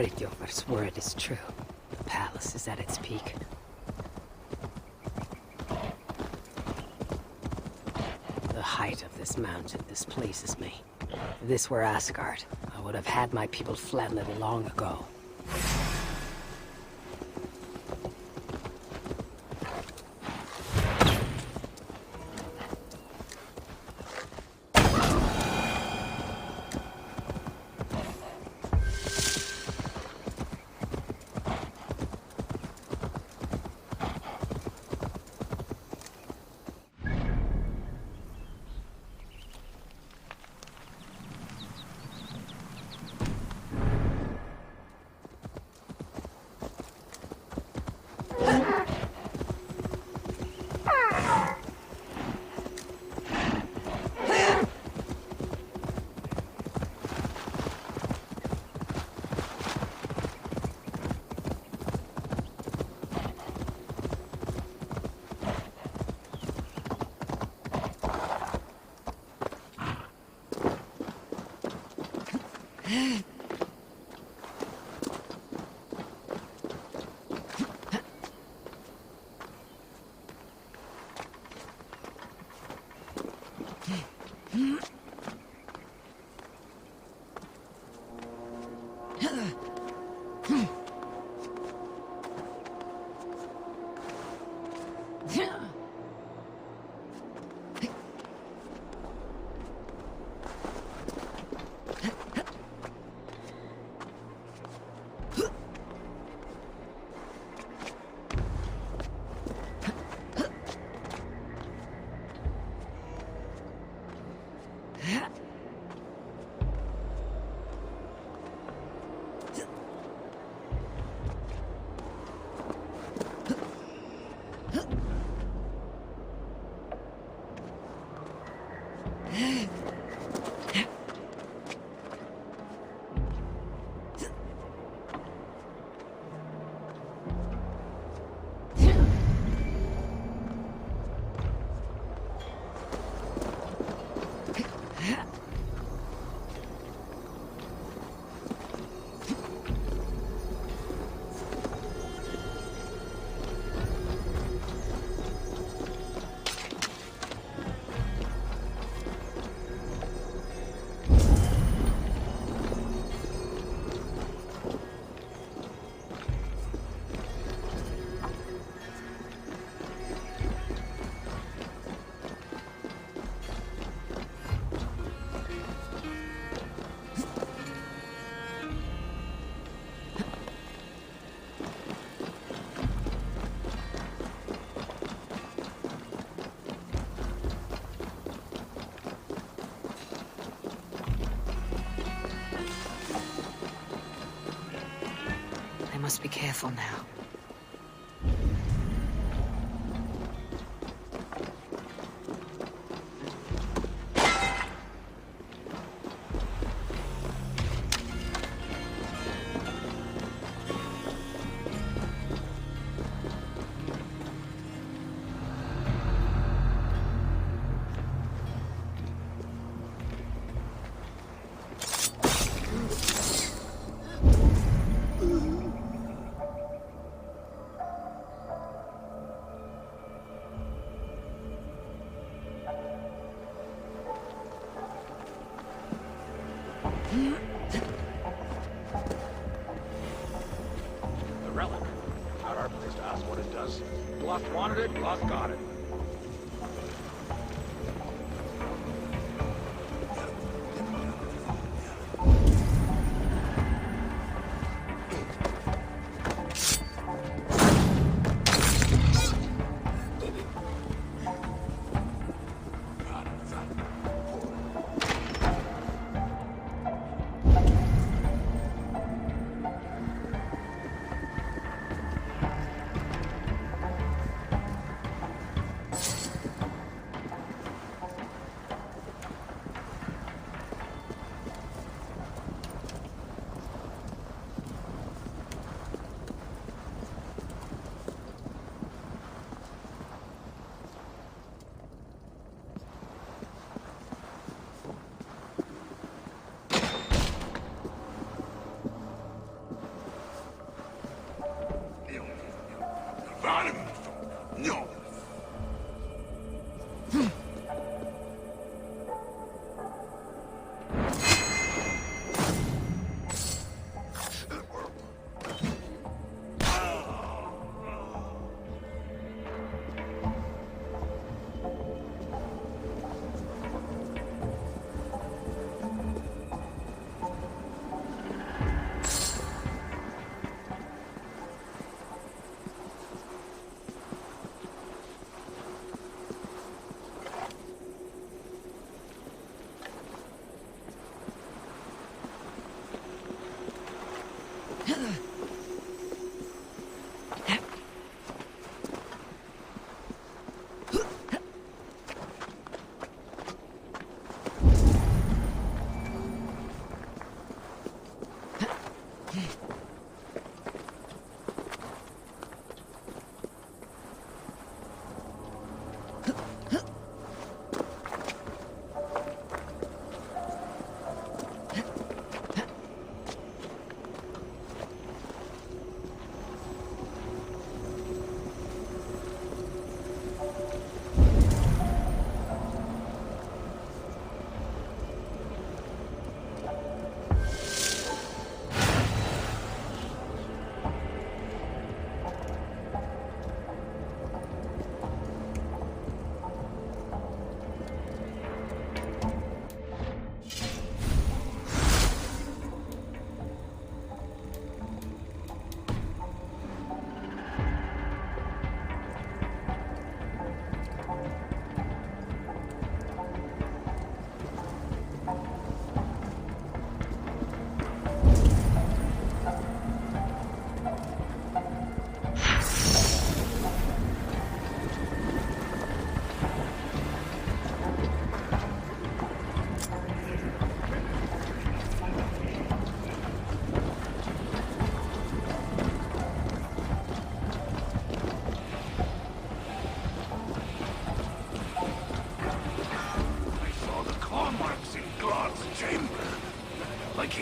Fridtjofr's word is true. The palace is at its peak. The height of this mountain displeases me. If this were Asgard, I would have had my people flatten it long ago. Must be careful now. Gluck wanted it, Gluck got it.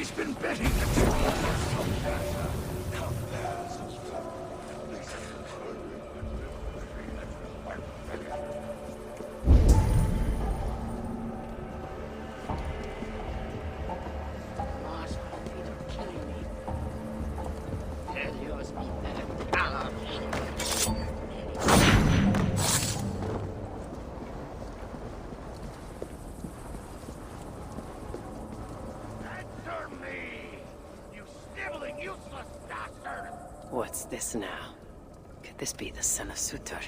He's been betting the troll. What's this now? Could this be the son of Sutur?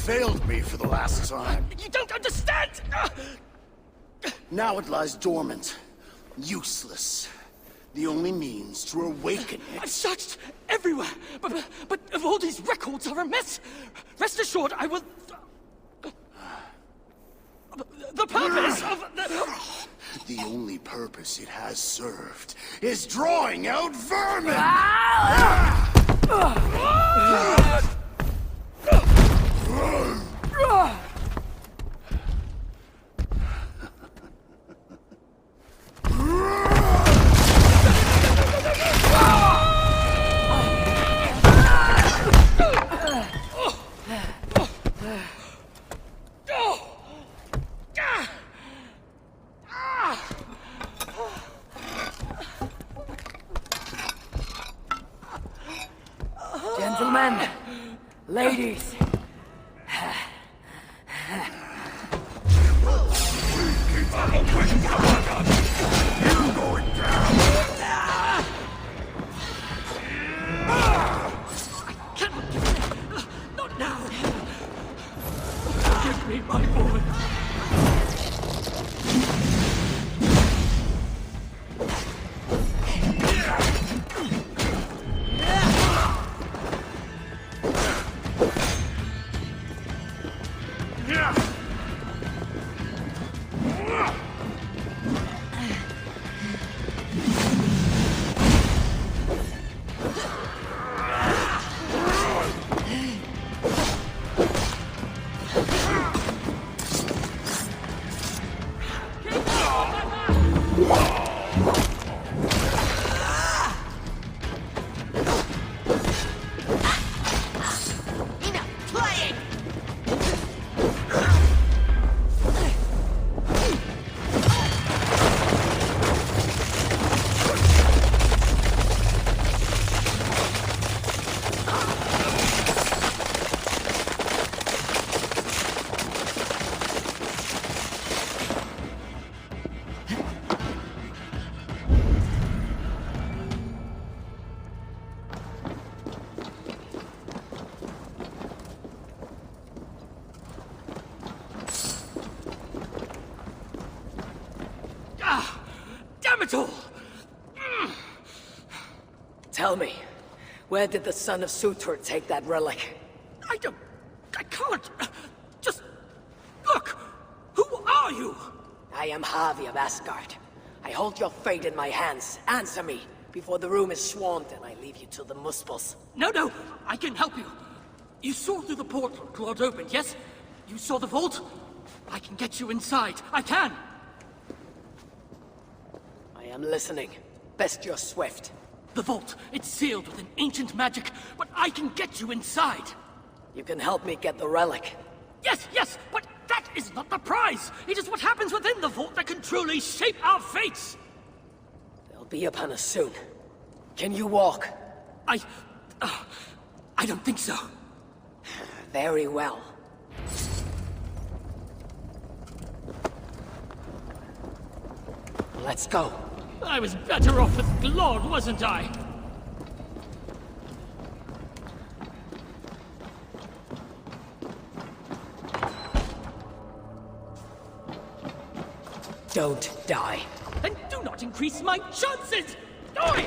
failed me for the last time. You don't understand! Now it lies dormant, useless. The only means to awaken it. I've searched everywhere, but all these records are a mess. Rest assured, I will... The purpose of the... The only purpose it has served is drawing out vermin! Gentlemen, ladies. Not now! Give me my boy! Tell me, where did the son of Sutur take that relic? I can't. Just look. Who are you? I am Harvey of Asgard. I hold your fate in my hands. Answer me before the room is swarmed and I leave you to the Muspels. No, I can help you. You saw through the portal Claude opened, yes? You saw the vault? I can get you inside. I can. I am listening. Best you're swift. The vault, it's sealed with an ancient magic, but I can get you inside. You can help me get the relic. Yes, but that is not the prize. It is what happens within the vault that can truly shape our fates. They'll be upon us soon. Can you walk? I don't think so. Very well. Let's go. I was better off with Claude, wasn't I? Don't die. Then do not increase my chances! Die!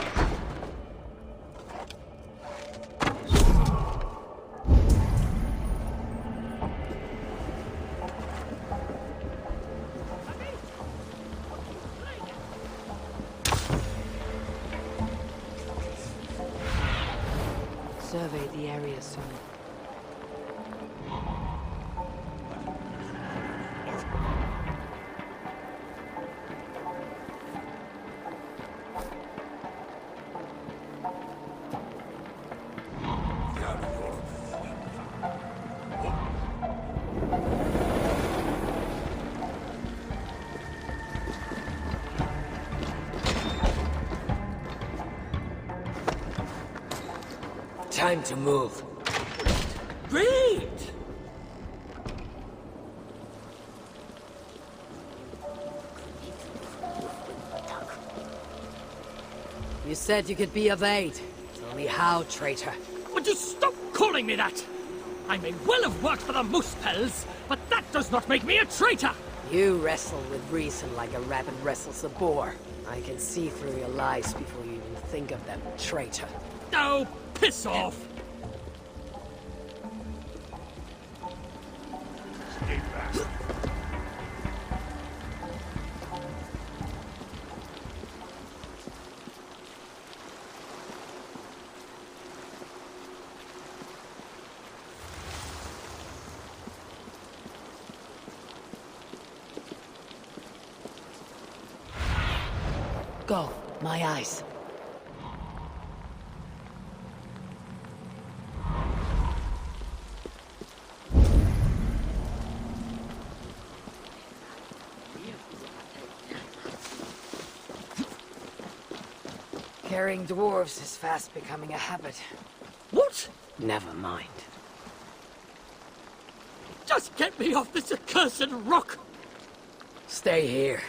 Survey the area soon. Time to move. Great! You said you could be of aid. Tell me how, traitor. Would you stop calling me that? I may well have worked for the Moosepells, but that does not make me a traitor! You wrestle with reason like a rabbit wrestles a boar. I can see through your lies before you even think of them, traitor. Oh, piss off! Stay back. Go, my eyes. Carrying dwarves is fast becoming a habit. What? Never mind. Just get me off this accursed rock! Stay here.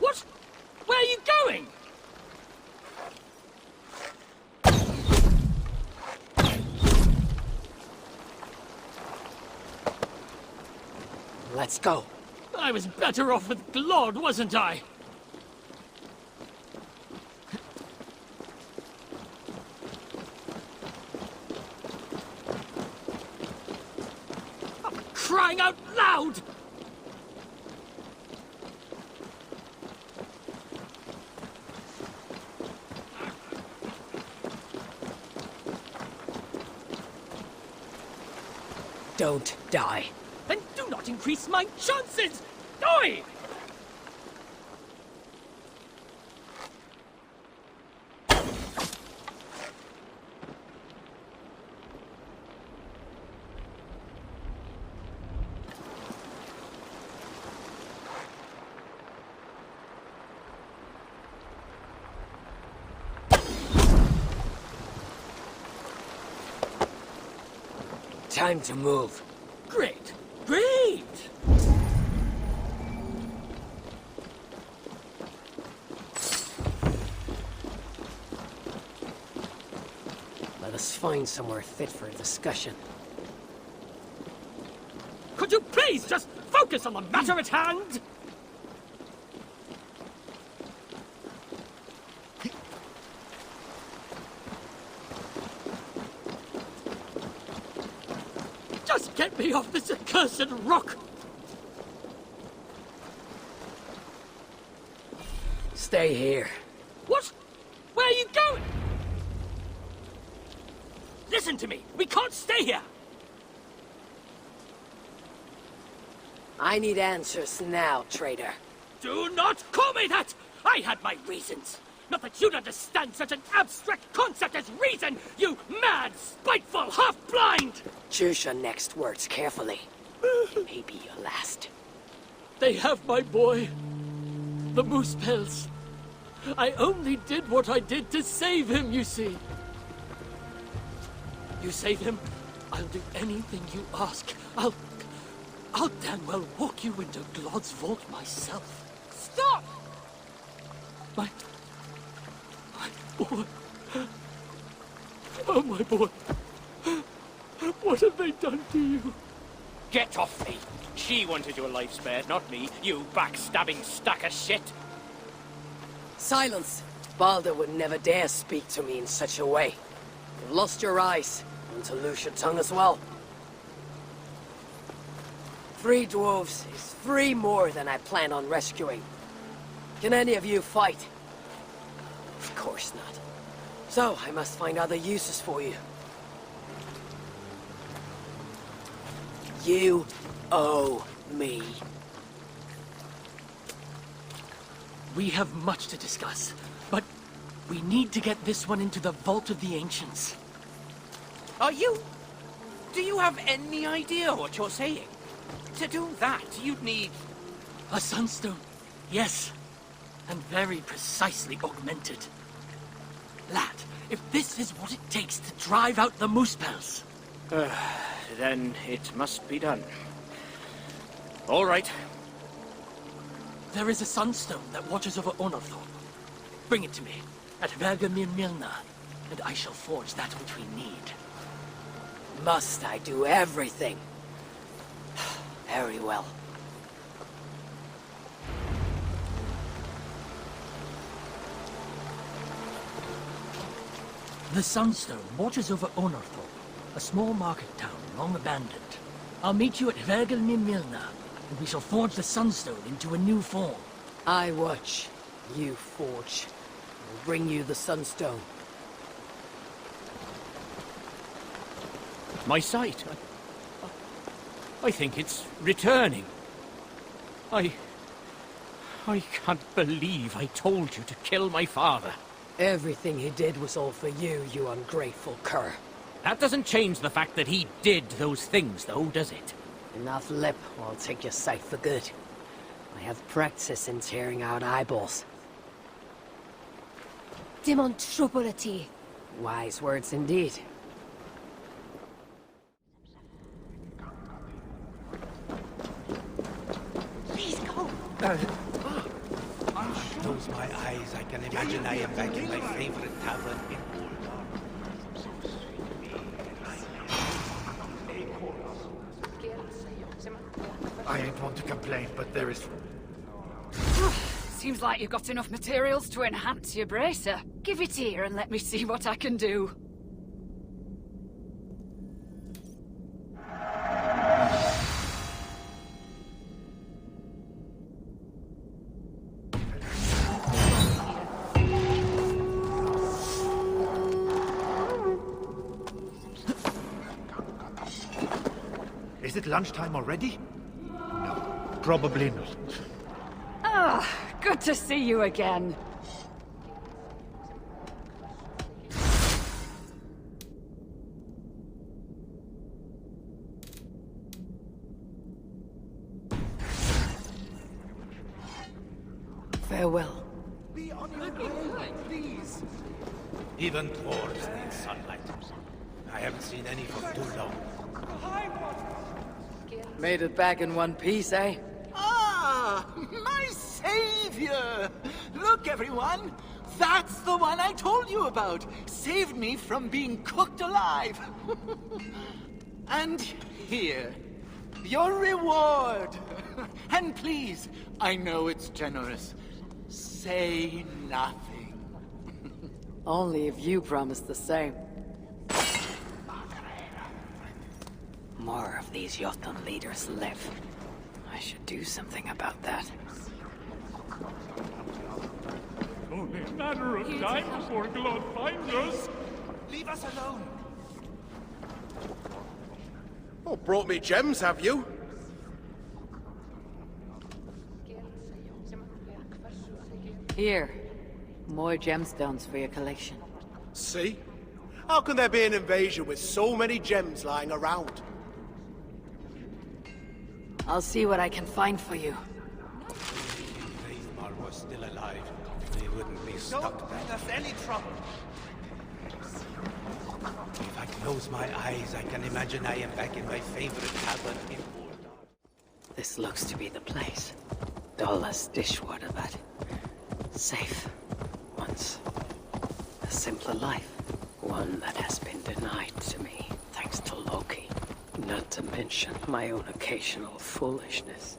What? Where are you going? Let's go. I was better off with Glod, wasn't I? I'm crying out loud! Don't die. Then do not increase my chances! Die! Time to move. Great! Great! Let us find somewhere fit for a discussion. Could you please just focus on the matter at hand? Just get me off this accursed rock! Stay here. What? Where are you going? Listen to me! We can't stay here! I need answers now, traitor. Do not call me that! I had my reasons! Not that you'd understand such an abstract concept as reason, you mad, spiteful, half-blind! Choose your next words carefully. It may be your last. They have my boy. The Moosepells. I only did what I did to save him, you see. You save him, I'll do anything you ask. I'll damn well walk you into Glod's vault myself. Stop! My boy. Oh, my boy. What have they done to you? Get off me! She wanted your life spared, not me, you backstabbing stack of shit! Silence! Balder would never dare speak to me in such a way. You've lost your eyes, and to lose your tongue as well. 3 dwarves is 3 more than I plan on rescuing. Can any of you fight? Of course not. So, I must find other uses for you. You owe me. We have much to discuss, but we need to get this one into the Vault of the Ancients. Do you have any idea what you're saying? To do that, you'd need... A sunstone, yes, and very precisely augmented. Lad, if this is what it takes to drive out the Moosepells... Then it must be done. All right. There is a sunstone that watches over Onorthorpe. Bring it to me, at Vergamir Milna, and I shall forge that which we need. Must I do everything? Very well. The Sunstone watches over Onorthorpe, a small market town long abandoned. I'll meet you at Vergelmi Milna, and we shall forge the Sunstone into a new form. I watch, you forge. I'll bring you the Sunstone. My sight. I think it's returning. I can't believe I told you to kill my father. Everything he did was all for you, you ungrateful cur. That doesn't change the fact that he did those things, though, does it? Enough lip, or I'll take your sight for good. I have practice in tearing out eyeballs. Demonstrability. Wise words indeed. Please go. Close my eyes, I can imagine I am back in my favorite tavern in I don't want to complain, but there is... Seems like you've got enough materials to enhance your bracer. Give it here and let me see what I can do. Is it lunchtime already? No, probably not. Ah, good to see you again. Farewell. Be on your way, please. Even dwarves need sunlight. I haven't seen any for too long. Made it back in one piece, eh? Ah, my savior! Look, everyone! That's the one I told you about! Saved me from being cooked alive! And here, your reward! And please, I know it's generous, say nothing. Only if you promise the same. More of these Jotun leaders live. I should do something about that. Only a matter of time before Glod finds us. Leave us alone. Oh, brought me gems, have you? Here. More gemstones for your collection. See? How can there be an invasion with so many gems lying around? I'll see what I can find for you. If Hreidmar was still alive, we wouldn't be stuck there. us any trouble. If I close my eyes, I can imagine I am back in my favorite tavern in Mordor. This looks to be the place. Dull as dishwater, but safe. Once. A simpler life. One that has been denied to me, thanks to Loki. Not to mention my own occasional foolishness.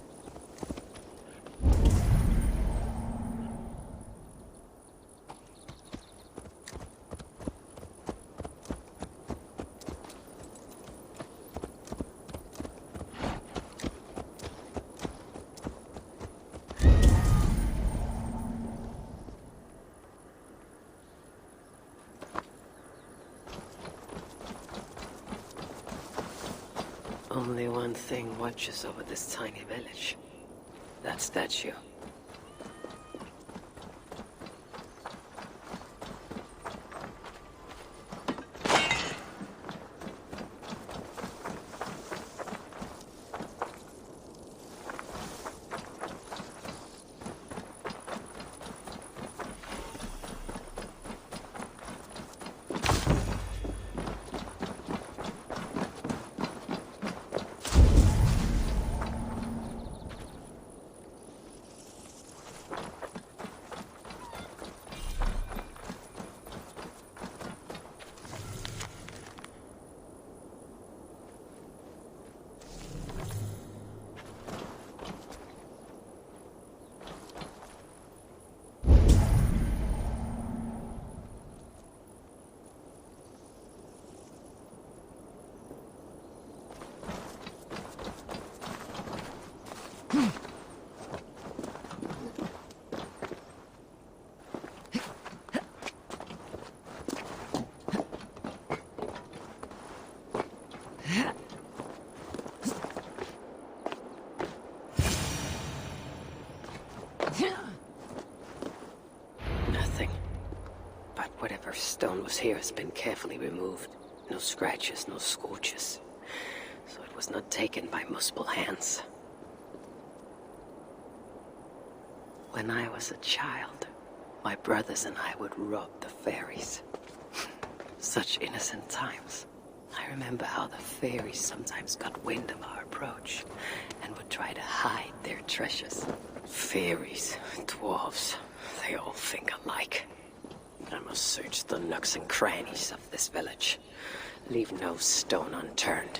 Only one thing watches over this tiny village. That statue. Nothing. But whatever stone was here has been carefully removed. No scratches, no scorches. So it was not taken by multiple hands. When I was a child, my brothers and I would rob the fairies. Such innocent times. I remember how the fairies sometimes got wind of our approach and would try to hide their treasures. Fairies, dwarves, they all think alike. I must search the nooks and crannies of this village. Leave no stone unturned.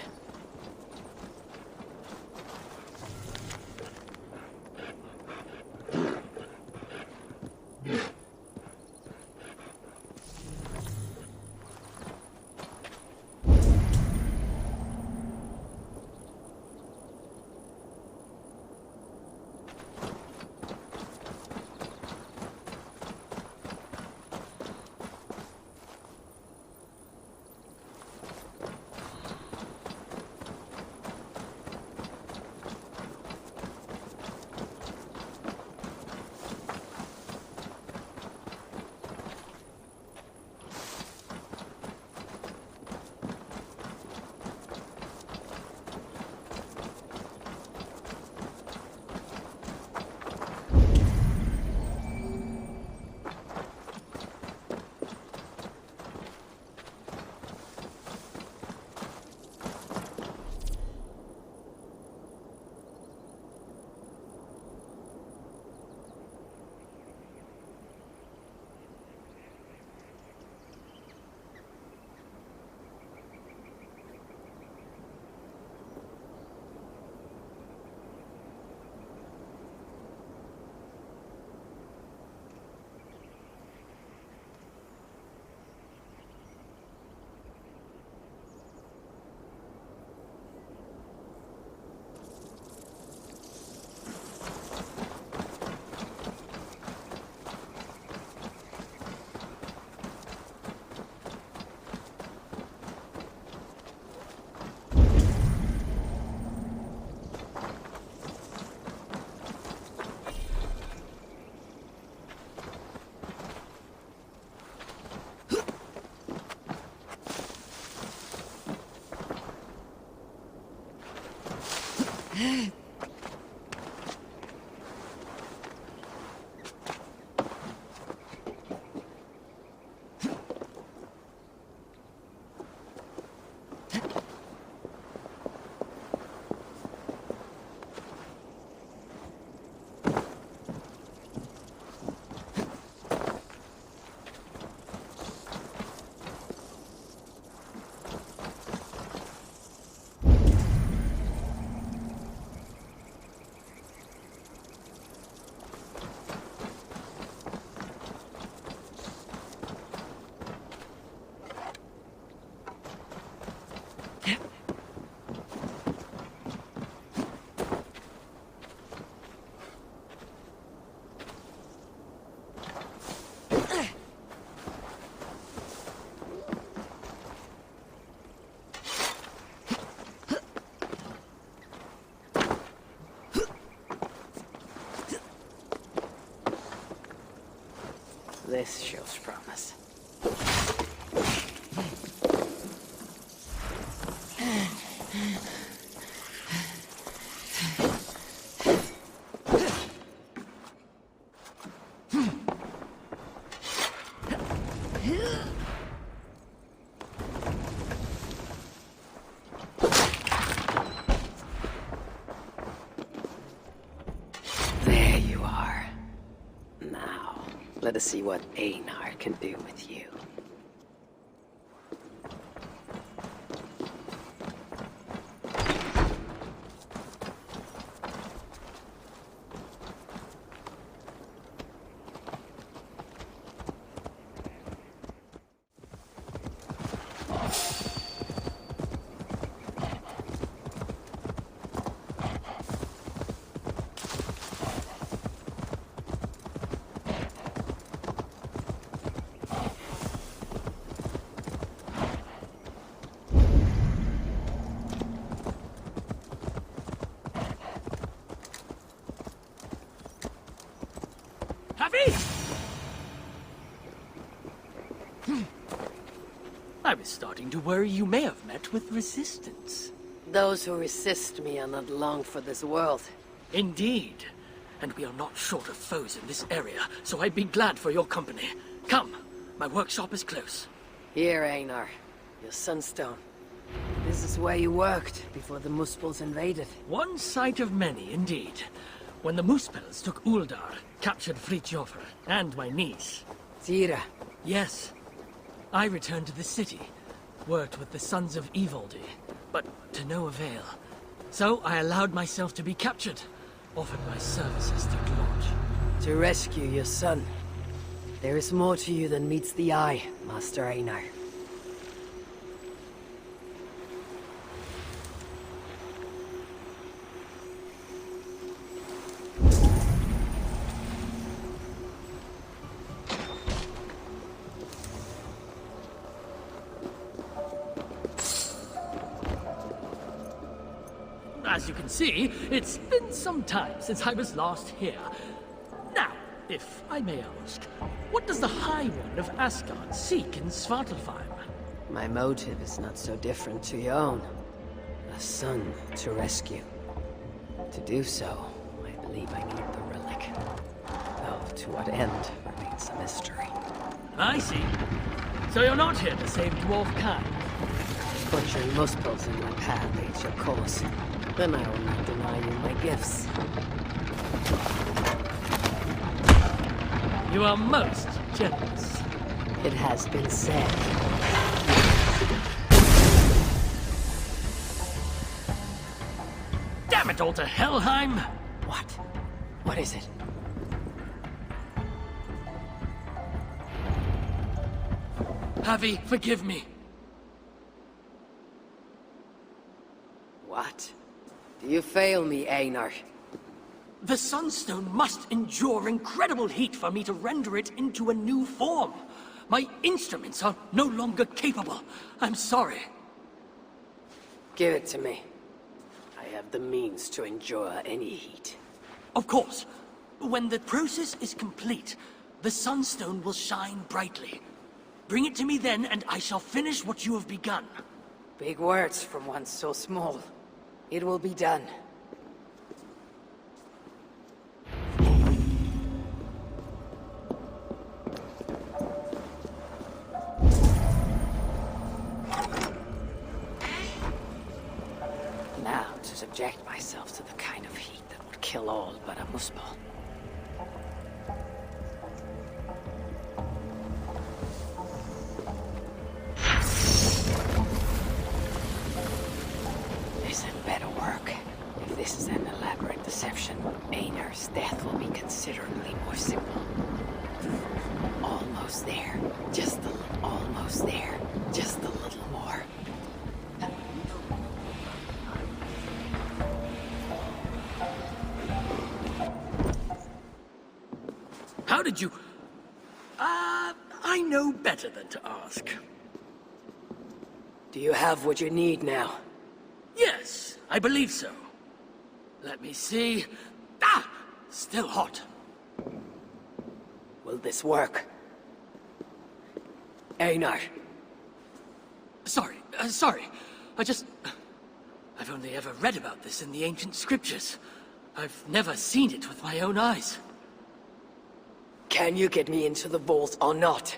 This shows promise. There you are. Now, let us see what Einar can do with you. Happy? I was starting to worry you may have met with resistance. Those who resist me are not long for this world. Indeed. And we are not short of foes in this area, so I'd be glad for your company. Come, my workshop is close. Here, Einar. Your sunstone. This is where you worked before the Muspels invaded. One sight of many, indeed. When the Muspels took Uldar, captured Fritjofr, and my niece. Tira. Yes. I returned to the city, worked with the Sons of Evildy, but to no avail. So I allowed myself to be captured, offered my services to Glod. To rescue your son. There is more to you than meets the eye, Master Einar. As you can see, it's been some time since I was last here. Now, if I may ask, what does the High One of Asgard seek in Svartalfheim? My motive is not so different to your own. A son to rescue. To do so, I believe I need the relic. Though to what end remains a mystery. I see. So you're not here to save dwarf kind? Butchering Muspels in my path aids your cause. Then I will not deny you my gifts. You are most generous. It has been said. Damn it all to Helheim! What? What is it? Havi, forgive me. What? Do you fail me, Einar? The Sunstone must endure incredible heat for me to render it into a new form. My instruments are no longer capable. I'm sorry. Give it to me. I have the means to endure any heat. Of course. When the process is complete, the Sunstone will shine brightly. Bring it to me then, and I shall finish what you have begun. Big words from one so small. It will be done. Now, to subject myself to the kind of heat that would kill all but a Muspel. This had better work. If this is an elaborate deception, Einar's death will be considerably more simple. Almost there. Just a little. Almost there. Just a little more. How did you... I know better than to ask. Do you have what you need now? Yes, I believe so. Let me see... Still hot. Will this work? Einar. Sorry. I've only ever read about this in the ancient scriptures. I've never seen it with my own eyes. Can you get me into the vault or not?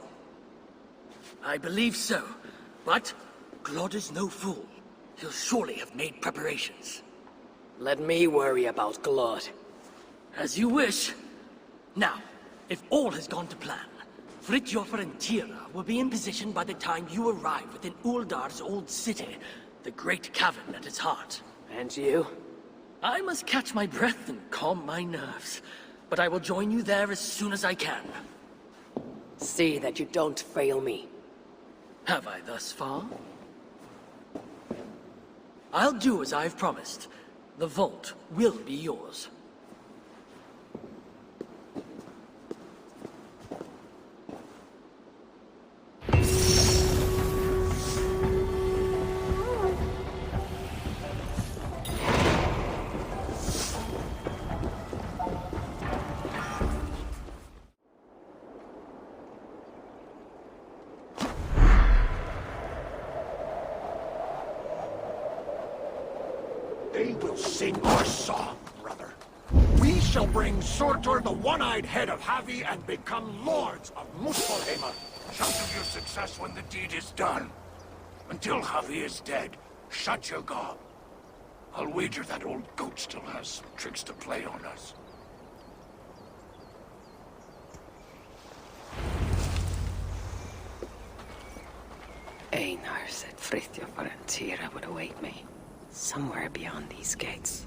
I believe so. But Glod is no fool. He'll surely have made preparations. Let me worry about Glod. As you wish. Now, if all has gone to plan, Fritjofr and Tira will be in position by the time you arrive within Uldar's old city, the great cavern at its heart. And you? I must catch my breath and calm my nerves, but I will join you there as soon as I can. See that you don't fail me. Have I thus far? I'll do as I've promised. The vault will be yours. They will sing our song, brother. We shall bring Surtur, the one-eyed head of Havi, and become lords of Muspelheim. Shout of your success when the deed is done. Until Havi is dead, shut your gob. I'll wager that old goat still has some tricks to play on us. Einar said Frithjofr and Tira would await me, somewhere beyond these gates.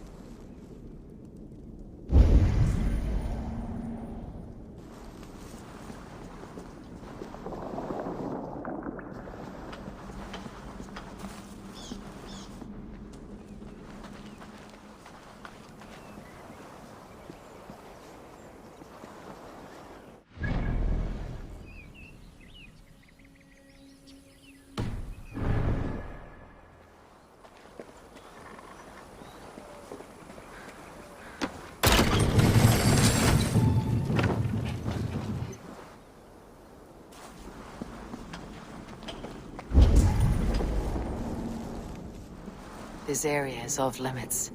This area is off limits.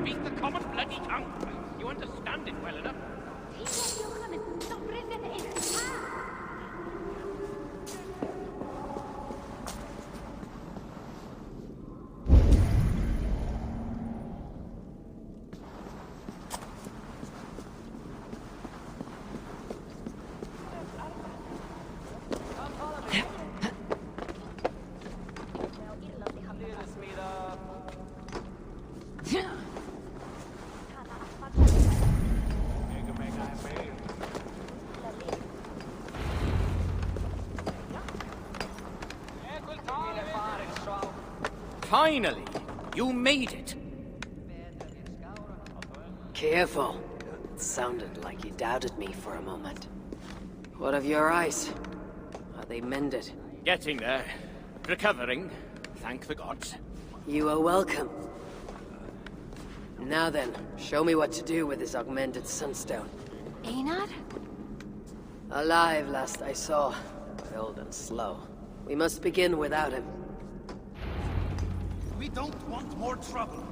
speak the common bloody tongue. You understand it well enough. Finally, you made it. Careful. It sounded like you doubted me for a moment. What of your eyes? Are they mended? Getting there. Recovering. Thank the gods. You are welcome. Now then, show me what to do with this augmented sunstone. Einar? Alive last I saw, but old and slow. We must begin without him. We don't want more trouble.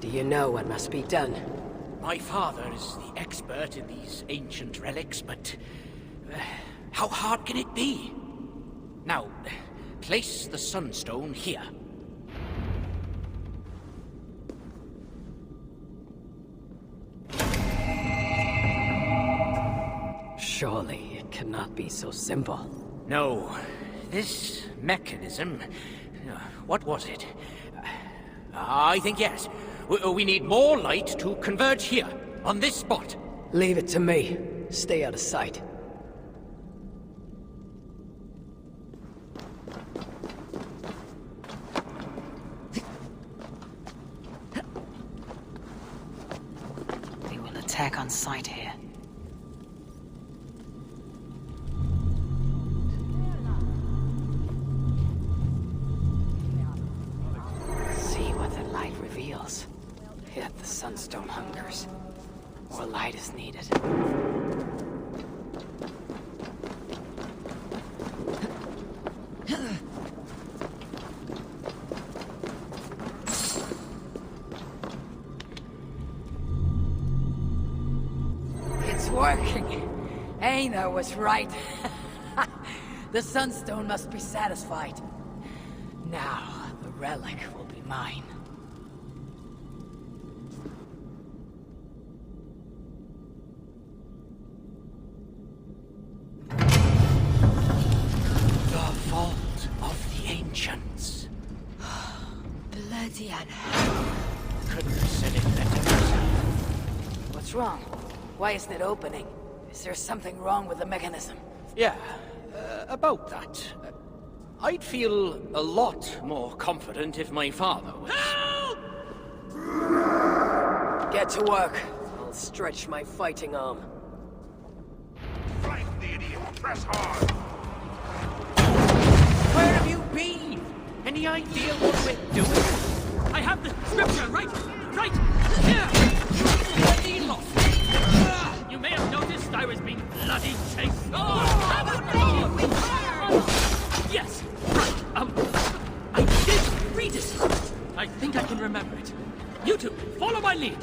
Do you know what must be done? My father is the expert in these ancient relics, but how hard can it be? Now, place the sunstone here. Surely it cannot be so simple. No, this mechanism... what was it? I think yes. We need more light to converge here, on this spot. Leave it to me. Stay out of sight. They will attack on sight here. See what the light reveals. Yet the sunstone hungers. More light is needed. It's working. Einar was right. The sunstone must be satisfied. Now, the relic will be mine. The vault of the ancients. Bloody Anna. Couldn't have said it better myself. What's wrong? Why isn't it opening? Is there something wrong with the mechanism? Yeah, about that. I'd feel a lot more confident if my father was... Help! Get to work. I'll stretch my fighting arm. Flank the idiot! Press hard! Where have you been? Any idea what we're doing? I have the scripture right here! Bloody lost! You may have noticed I was being bloody chased. Yes, right. I did read it. I think I can remember it. You two, follow my lead.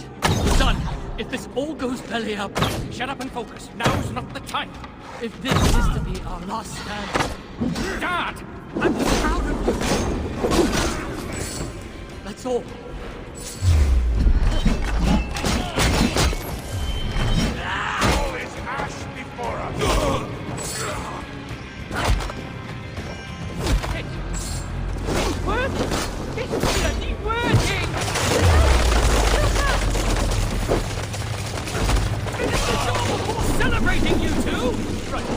Son, if this all goes belly up... Shut up and focus. Now's not the time. If this is to be our last stand... Dad! I'm proud of you. That's all. All is ash before us! It's working! It's bloody working! Finish the job before celebrating, you two! Right.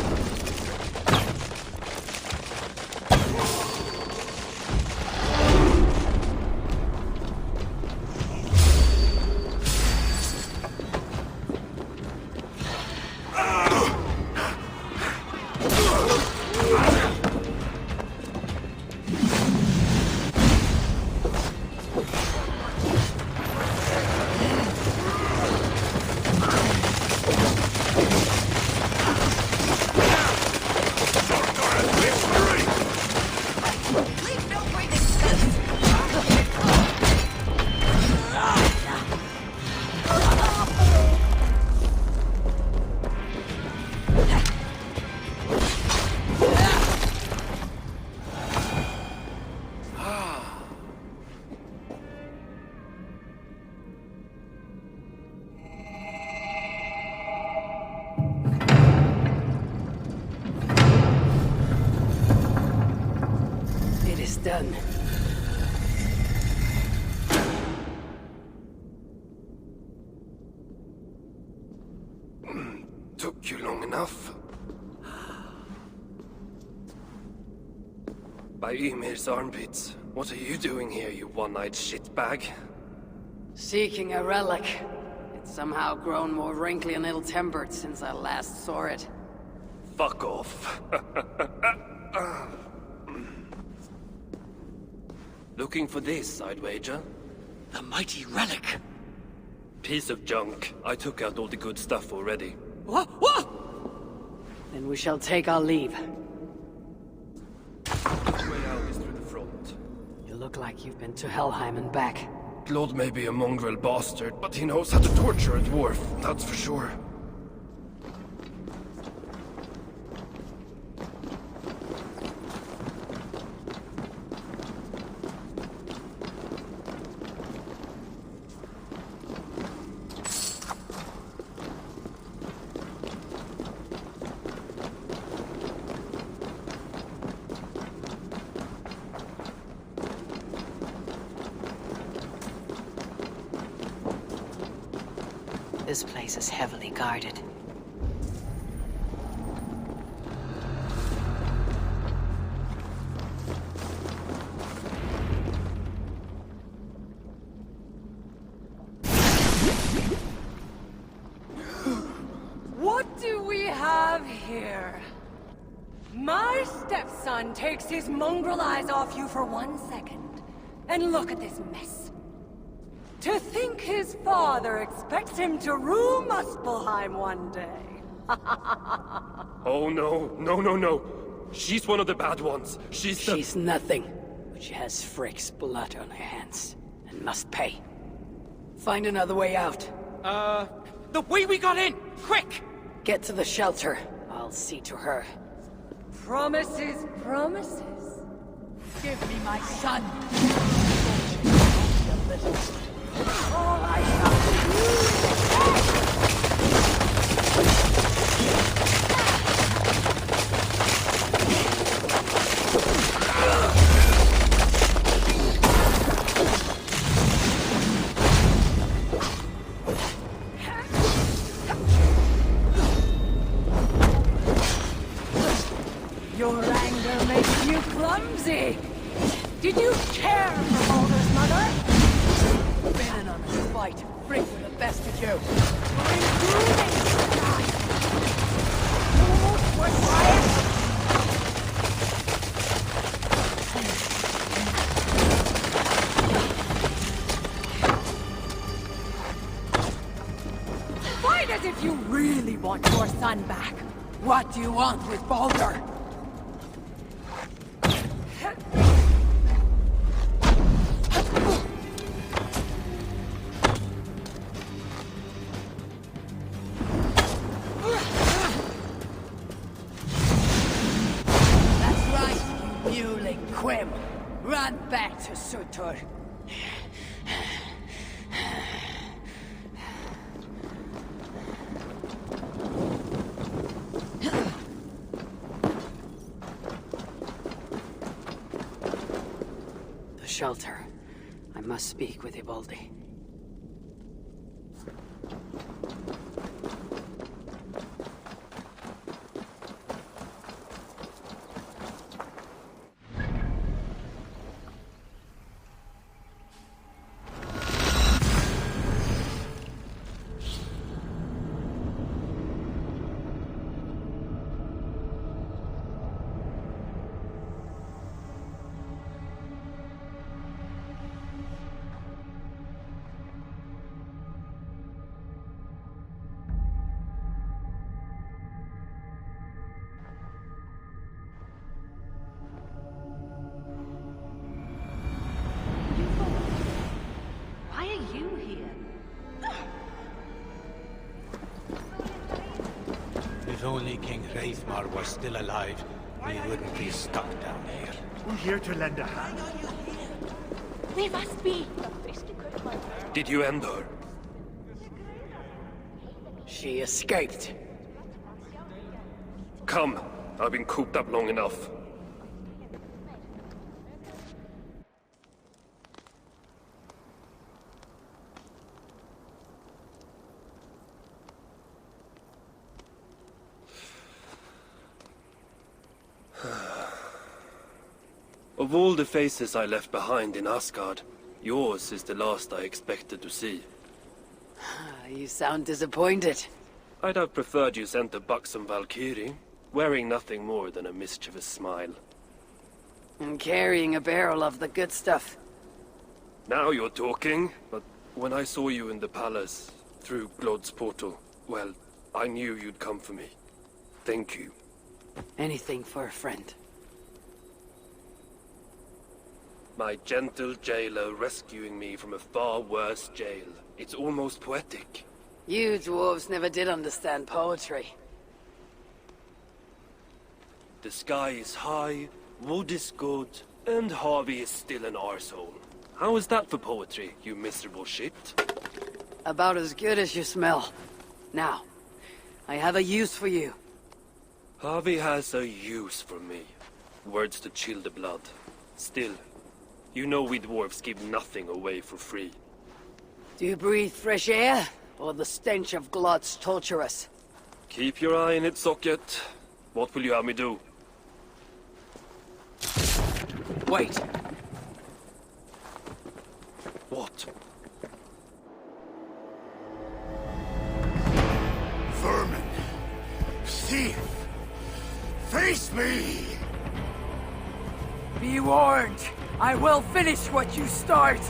done. Took you long enough. By Ymir's armpits. What are you doing here, you one-eyed shitbag? Seeking a relic. It's somehow grown more wrinkly and ill-tempered since I last saw it. Fuck off. Looking for this, I'd wager? The mighty relic. Piece of junk. I took out all the good stuff already. What? What? Then we shall take our leave. Which way out is through the front? You look like you've been to Helheim and back. Claude may be a mongrel bastard, but he knows how to torture a dwarf, that's for sure. This place is heavily guarded. What do we have here? My stepson takes his mongrel eyes off you for 1 second. And look at this mess. To think his father expects him to rule Muspelheim one day. Oh no, no, no, no. She's one of the bad ones. She's nothing, but she has Frick's blood on her hands, and must pay. Find another way out. The way we got in! Quick! Get to the shelter. I'll see to her. Promises, promises. Give me my son! All I have to do Your anger makes you clumsy. Did you care for Balder's mother? been in on this fight. Frick with the best of you. Fight as if you really want your son back. What do you want with Balder? Run back to Surtur. The shelter. I must speak with Ibaldi. If only King Hreithmar was still alive, we wouldn't be stuck down here. We're here to lend a hand. We must be. Did you end her? She escaped. Come. I've been cooped up long enough. Of all the faces I left behind in Asgard, yours is the last I expected to see. You sound disappointed. I'd have preferred you sent a buxom Valkyrie, wearing nothing more than a mischievous smile. And carrying a barrel of the good stuff. Now you're talking, but when I saw you in the palace, through Glod's portal, well, I knew you'd come for me. Thank you. Anything for a friend. My gentle jailer rescuing me from a far worse jail. It's almost poetic. You dwarves never did understand poetry. The sky is high, wood is good, and Harvey is still an arsehole. How is that for poetry, you miserable shit? About as good as you smell. Now, I have a use for you. Harvey has a use for me. Words to chill the blood. Still, you know we dwarves give nothing away for free. Do you breathe fresh air, or the stench of Glod's torturous? Keep your eye in its socket. What will you have me do? Wait. What? Vermin! Thief! Face me! Be warned! I will finish what you start!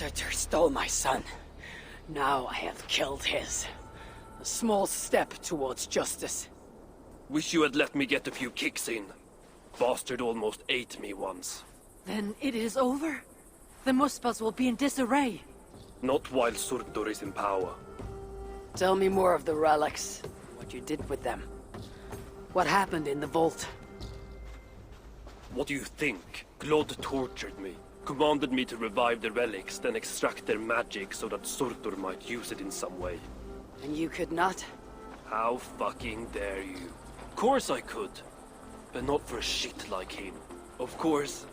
Surtur stole my son. Now I have killed his. A small step towards justice. Wish you had let me get a few kicks in. Bastard almost ate me once. Then it is over? The Muspels will be in disarray. Not while Surtur is in power. Tell me more of the relics. What you did with them. What happened in the vault? What do you think? Glod tortured me, commanded me to revive the relics, then extract their magic so that Surtur might use it in some way. And you could not? How fucking dare you? Of course I could. But not for a shit like him. Of course,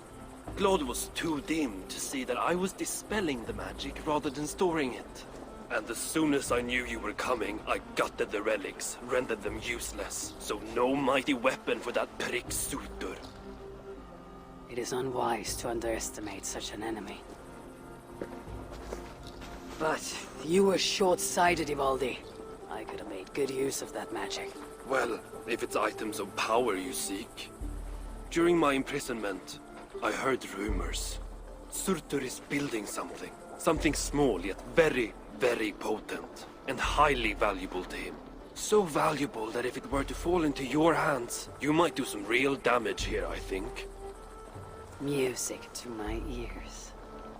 Glod was too dim to see that I was dispelling the magic rather than storing it. And as soon as I knew you were coming, I gutted the relics, rendered them useless. So no mighty weapon for that prick Surtur. It is unwise to underestimate such an enemy. But you were short-sighted, Ivaldi. I could have made good use of that magic. Well, if it's items of power you seek. During my imprisonment, I heard rumors. Surtur is building something. Something small, yet very, very potent. And highly valuable to him. So valuable that if it were to fall into your hands, you might do some real damage here, I think. Music to my ears.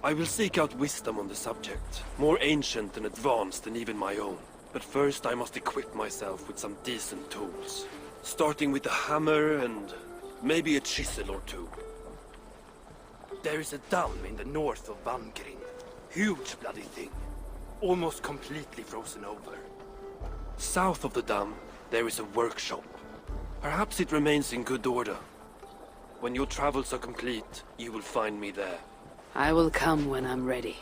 I will seek out wisdom on the subject. More ancient and advanced than even my own. But first I must equip myself with some decent tools. Starting with a hammer and maybe a chisel or two. There is a dam in the north of Vangrin. Huge bloody thing. Almost completely frozen over. South of the dam, there is a workshop. Perhaps it remains in good order. When your travels are complete, you will find me there. I will come when I'm ready.